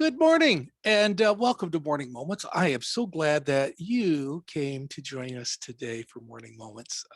Good morning and welcome to Morning Moments. I am so glad that you came to join us today for Morning Moments.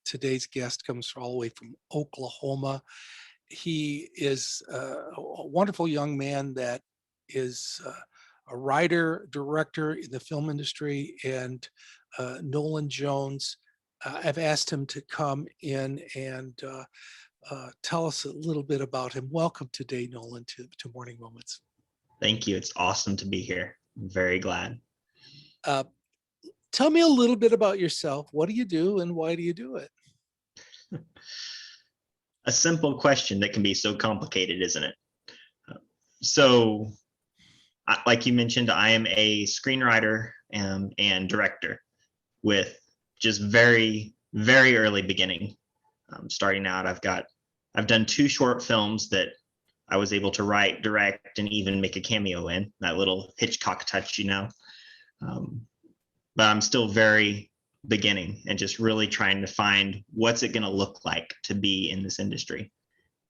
Today's guest comes all the way from Oklahoma. He is a wonderful young man that is a writer, director in the film industry, and Nolan Jones. I've asked him to come in and tell us a little bit about him. Welcome today, Nolan, to Morning Moments. Thank you. It's awesome to be here. I'm very glad. Uh, Tell me a little bit about yourself. What do you do and why do you do it? A simple question that can be so complicated, isn't it? So, like you mentioned, I am a screenwriter and director with just very, very early beginning. Starting out, I've done 2 short films that I was able to write, direct, and even make a cameo in, that little Hitchcock touch, but I'm still very beginning and just really trying to find what's it going to look like to be in this industry.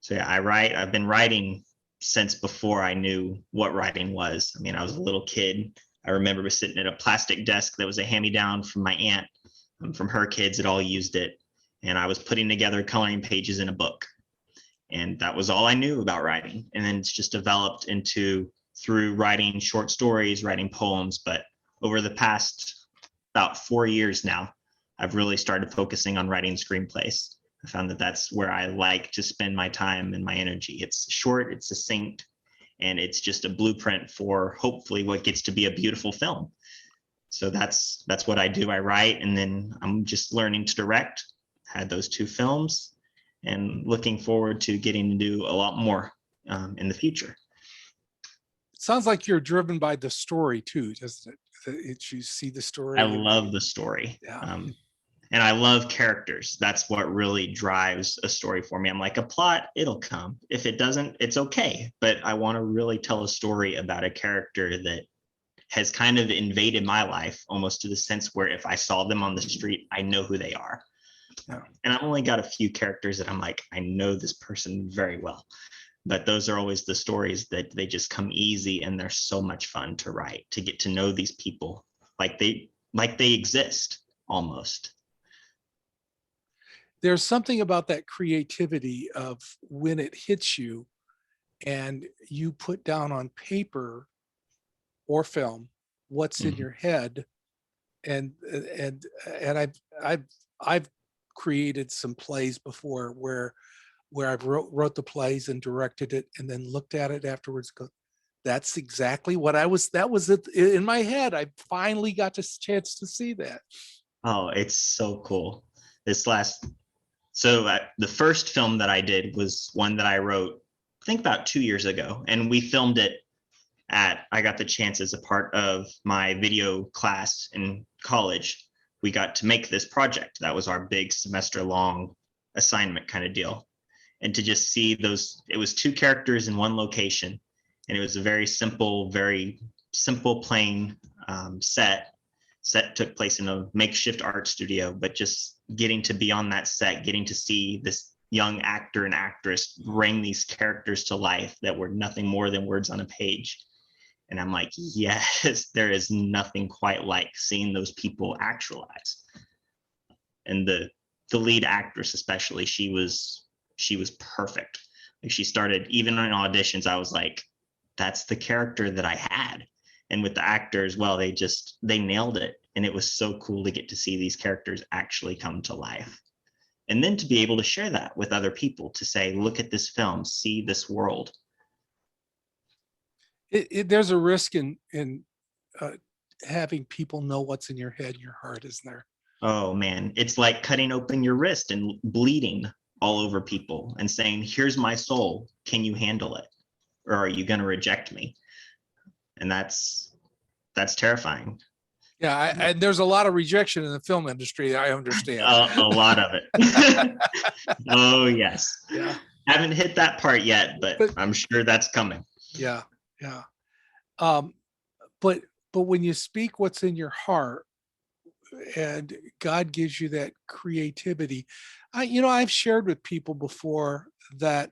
So yeah, I've been writing since before I knew what writing was. I mean, I was a little kid. I remember sitting at a plastic desk that was a hand-me-down from my aunt, from her kids that all used it. And I was putting together coloring pages in a book. And that was all I knew about writing. And then it's just developed through writing short stories, writing poems. But over the past about 4 years now, I've really started focusing on writing screenplays. I found that that's where I like to spend my time and my energy. It's short, it's succinct, and it's just a blueprint for hopefully what gets to be a beautiful film. So that's what I do. I write, and then I'm just learning to direct. Had those 2 films, and looking forward to getting to do a lot more in the future. It sounds like you're driven by the story too, doesn't it? You see the story. I love the story. Yeah. And I love characters. That's what really drives a story for me. I'm like, a plot, it'll come. If it doesn't, it's okay. But I want to really tell a story about a character that has kind of invaded my life, almost to the sense where if I saw them on the street, I know who they are. Yeah. And I've only got a few characters that I'm like, I know this person very well. But those are always the stories that they just come easy, and they're so much fun to write, to get to know these people like they exist almost. There's something about that creativity of when it hits you and you put down on paper or film what's in your head. And I've created some plays before where I've wrote the plays and directed it and then looked at it afterwards. Go, that's exactly what that was it in my head. I finally got a chance to see that. Oh, it's so cool. The first film that I did was one that I wrote, I think about 2 years ago, and we filmed it I got the chance as a part of my video class in college. We got to make this project. That was our big semester long assignment kind of deal. And to just see it was 2 characters in one location. And it was a very simple, plain set. Set took place in a makeshift art studio, but just getting to be on that set, getting to see this young actor and actress bring these characters to life that were nothing more than words on a page. And I'm like, yes, there is nothing quite like seeing those people actualize. And the lead actress, especially, she was perfect. Like, she started, even in auditions, I was like, that's the character that I had. And with the actor as well, they nailed it. And it was so cool to get to see these characters actually come to life. And then to be able to share that with other people, to say, look at this film, see this world. There's a risk in having people know what's in your head and your heart, isn't there? Oh man, it's like cutting open your wrist and bleeding all over people and saying, here's my soul, can you handle it, or are you going to reject me? And that's terrifying. Yeah, and there's a lot of rejection in the film industry, I understand. A lot of it. Oh yes. Yeah. Haven't hit that part yet, but I'm sure that's coming. Yeah. But when you speak what's in your heart and God gives you that creativity, I've shared with people before that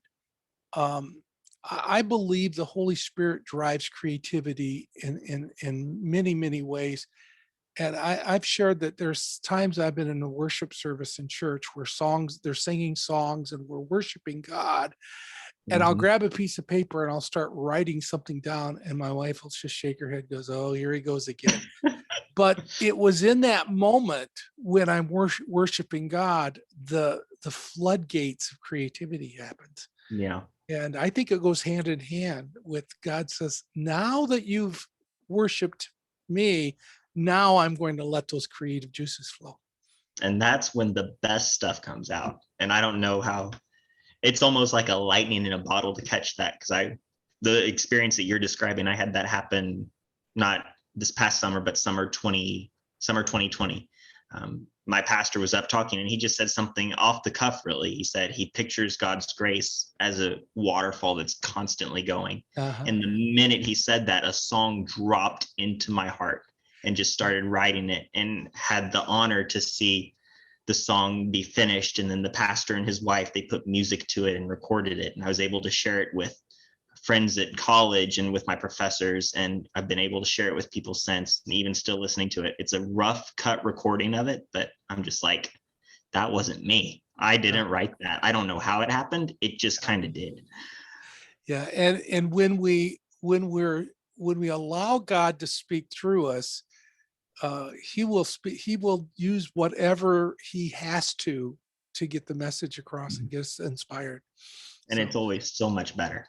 I believe the Holy Spirit drives creativity in many, many ways. And I've shared that there's times I've been in a worship service in church where they're singing songs and we're worshiping God. And I'll Mhm. grab a piece of paper and I'll start writing something down. And my wife will just shake her head, goes, "Oh, here he goes again." But it was in that moment when I'm worshiping God, the floodgates of creativity happens. Yeah. And I think it goes hand in hand with God says, now that you've worshiped me, now I'm going to let those creative juices flow. And that's when the best stuff comes out. And I don't know how, it's almost like a lightning in a bottle to catch that, because the experience that you're describing, I had that happen not this past summer, but summer 2020. My pastor was up talking and he just said something off the cuff, really. He said he pictures God's grace as a waterfall that's constantly going. Uh-huh. And the minute he said that, a song dropped into my heart and just started writing it, and had the honor to see the song be finished. And then the pastor and his wife, they put music to it and recorded it. And I was able to share it with friends at college and with my professors. And I've been able to share it with people since, and even still listening to it. It's a rough cut recording of it, but I'm just like, that wasn't me. I Yeah. didn't write that. I don't know how it happened. It just kind of did. Yeah. And when we allow God to speak through us, he will use whatever he has to get the message across and get us inspired. And So it's always so much better.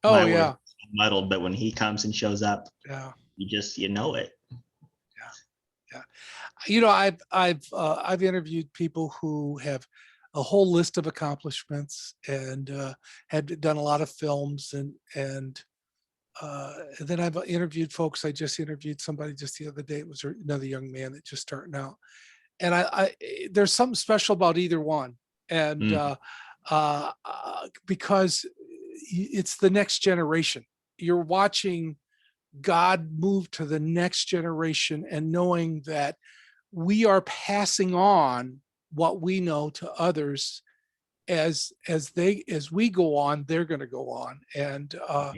oh My words yeah. are muddled, but when he comes and shows up, Yeah. you know it. Yeah. Yeah. I've interviewed people who have a whole list of accomplishments and had done a lot of films and then I've interviewed folks. I just interviewed somebody just the other day. It was another young man that just starting out, and there's something special about either one, and Mm, because it's the next generation. You're watching God move to the next generation, and knowing that we are passing on what we know to others as we go on, they're going to go on, and uh,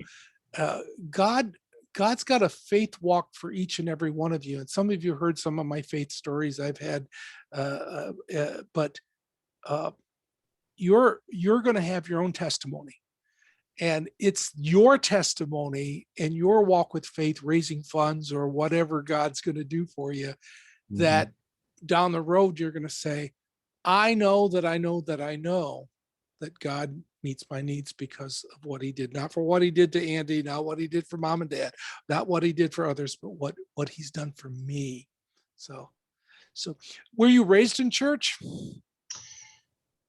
God God's got a faith walk for each and every one of you. And some of you heard some of my faith stories I've had, but uh, you're going to have your own testimony, and it's your testimony and your walk with faith, raising funds or whatever God's going to do for you. That mhm. down the road you're going to say, I know that I know that I know that God meets my needs because of what he did, not for what he did to Andy, not what he did for mom and dad, not what he did for others, but what he's done for me. So, so were you raised in church?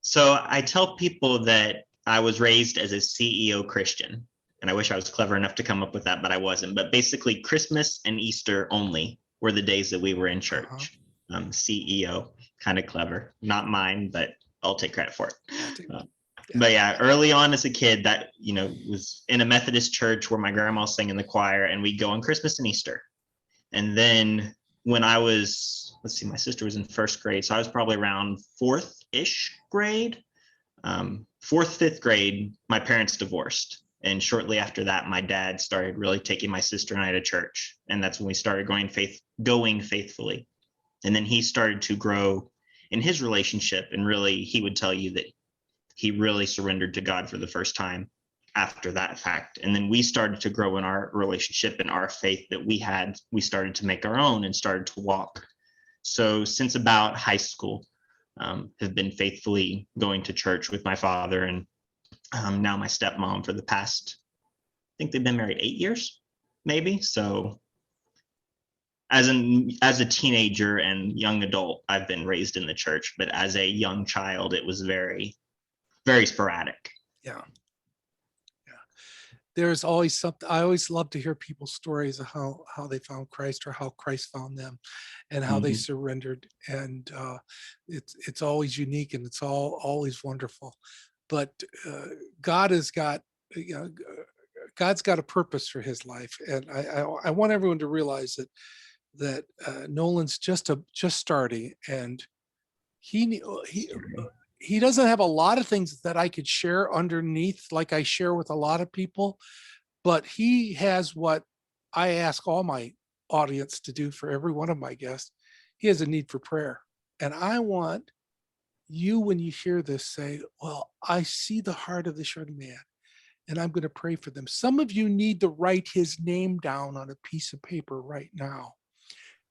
So I tell people that I was raised as a CEO Christian, and I wish I was clever enough to come up with that, but I wasn't. But basically, Christmas and Easter only were the days that we were in Uh-huh. church. CEO, kind of clever, not mine, but I'll take credit for it. Yeah, dude. Uh, Yeah. but yeah, early on as a kid, that was in a Methodist church where my grandma sang in the choir, and we'd go on Christmas and Easter. And then when I was, let's see, my sister was in first grade, so I was probably around fourth-ish grade. Fourth, fifth grade, my parents divorced. And shortly after that, my dad started really taking my sister and I to church. And that's when we started going faithfully. And then he started to grow in his relationship. And really, he would tell you that he really surrendered to God for the first time after that fact. And then we started to grow in our relationship and our faith that we started to make our own and started to walk. So since about high school, have been faithfully going to church with my father and now my stepmom for the past, I think they've been married 8 years, maybe. So as a teenager and young adult, I've been raised in the church, but as a young child, it was very, very sporadic. Yeah. Yeah. There's always something. I always love to hear people's stories of how they found Christ or how Christ found them and how they Mm-hmm. surrendered. And it's always unique and it's always wonderful. But uh, God has got, you know, God's got a purpose for his life. And I want everyone to realize that Nolan's just starting, and he he doesn't have a lot of things that I could share underneath, like I share with a lot of people, but he has what I ask all my audience to do for every one of my guests. He has a need for prayer. And I want you, when you hear this, say, well, I see the heart of this young man and I'm going to pray for them. Some of you need to write his name down on a piece of paper right now.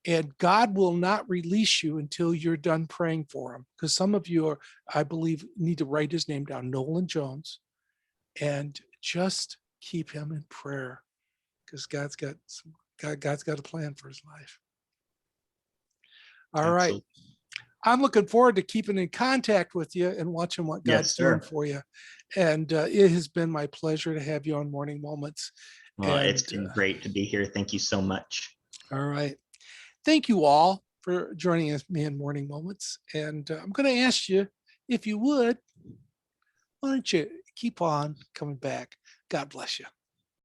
And God will not release you until you're done praying for him. Because some of you are, I believe, need to write his name down, Nolan Jones, and just keep him in prayer because God's got a plan for his life. All right. Absolutely. I'm looking forward to keeping in contact with you and watching what God's Yes, doing sir. for you. And it has been my pleasure to have you on Morning Moments. Well, And it's been great to be here. Thank you so much. all right. Thank you all for joining us, me in Morning Moments. And I'm going to ask you, if you would, why don't you keep on coming back? God bless you.